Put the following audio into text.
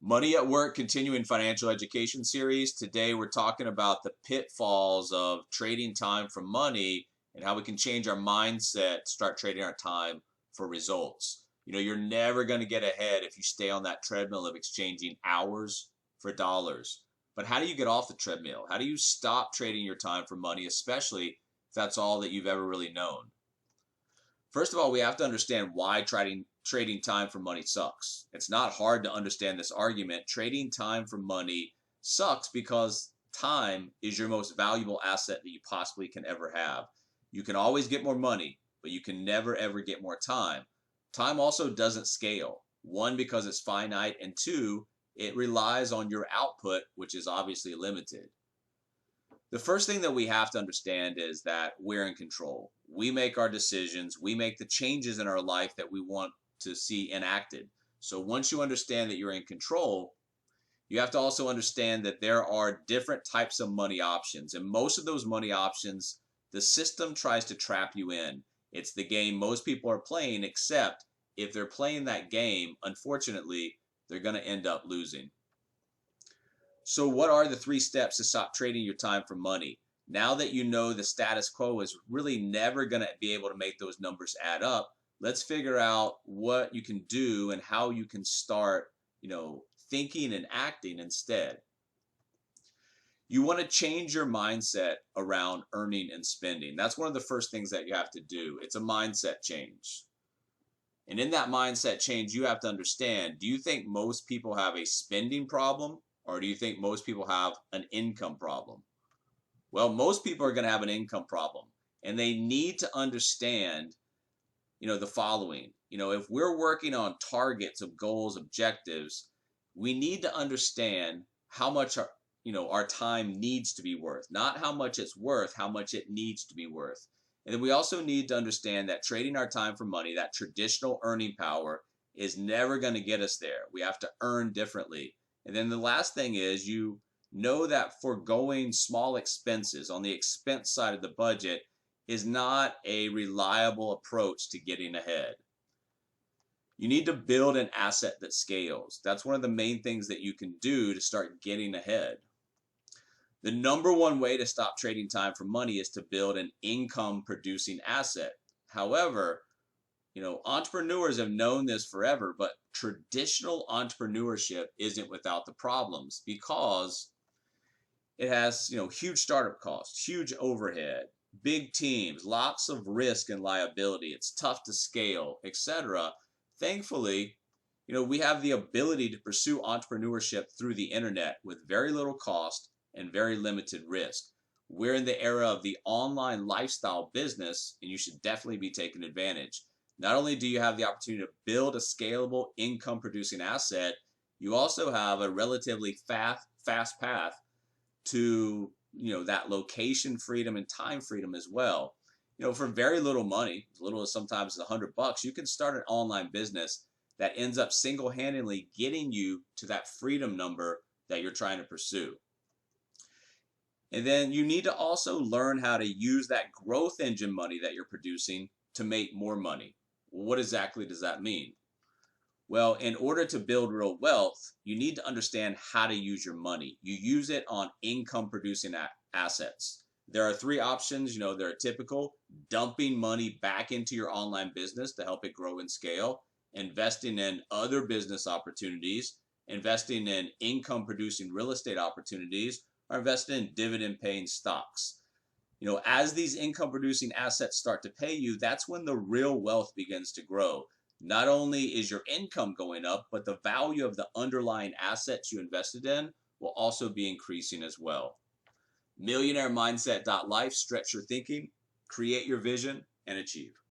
Money at Work continuing financial education series. Today we're talking about the pitfalls of trading time for money and how we can change our mindset, start trading our time for results. You're never going to get ahead if you stay on that treadmill of exchanging hours for dollars. But how do you get off the treadmill? How do you stop trading your time for money, especially if that's all that you've ever really known? First of all, we have to understand why trading time for money sucks. It's not hard to understand this argument. Trading time for money sucks because time is your most valuable asset that you possibly can ever have. You can always get more money, but you can never ever get more time. Time also doesn't scale. One, because it's finite, and two, it relies on your output, which is obviously limited. The first thing that we have to understand is that we're in control. We make our decisions, we make the changes in our life that we want to see enacted. So once you understand that you're in control, you have to also understand that there are different types of money options. And most of those money options, the system tries to trap you in. It's the game most people are playing, except if they're playing that game, unfortunately, they're going to end up losing. So what are the 3 steps to stop trading your time for money? Now that you know the status quo is really never going to be able to make those numbers add up, let's figure out what you can do and how you can start, thinking and acting instead. You want to change your mindset around earning and spending. That's one of the first things that you have to do. It's a mindset change. And in that mindset change, you have to understand, do you think most people have a spending problem? Or do you think most people have an income problem? Well, most people are going to have an income problem, and they need to understand, the following. If we're working on targets of goals, objectives, we need to understand how much our time needs to be worth, not how much it's worth, how much it needs to be worth. And then we also need to understand that trading our time for money, that traditional earning power, is never going to get us there. We have to earn differently. And then the last thing is you know that foregoing small expenses on the expense side of the budget is not a reliable approach to getting ahead. You need to build an asset that scales. That's one of the main things that you can do to start getting ahead. The number one way to stop trading time for money is to build an income producing asset. However, entrepreneurs have known this forever, but traditional entrepreneurship isn't without the problems because it has, huge startup costs, huge overhead, big teams, lots of risk and liability. It's tough to scale, etc. Thankfully, we have the ability to pursue entrepreneurship through the internet with very little cost and very limited risk. We're in the era of the online lifestyle business, and you should definitely be taking advantage. Not only do you have the opportunity to build a scalable income producing asset, you also have a relatively fast path to that location freedom and time freedom as well. For very little money, as little as sometimes $100, you can start an online business that ends up single-handedly getting you to that freedom number that you're trying to pursue. And then you need to also learn how to use that growth engine money that you're producing to make more money. What exactly does that mean? Well, in order to build real wealth, you need to understand how to use your money. You use it on income producing assets. There are 3 options. They're typical: dumping money back into your online business to help it grow and scale, investing in other business opportunities, investing in income producing real estate opportunities, or investing in dividend paying stocks. As these income producing assets start to pay you, that's when the real wealth begins to grow. Not only is your income going up, but the value of the underlying assets you invested in will also be increasing as well. Millionaire Mindset.life. Stretch your thinking, create your vision, and achieve.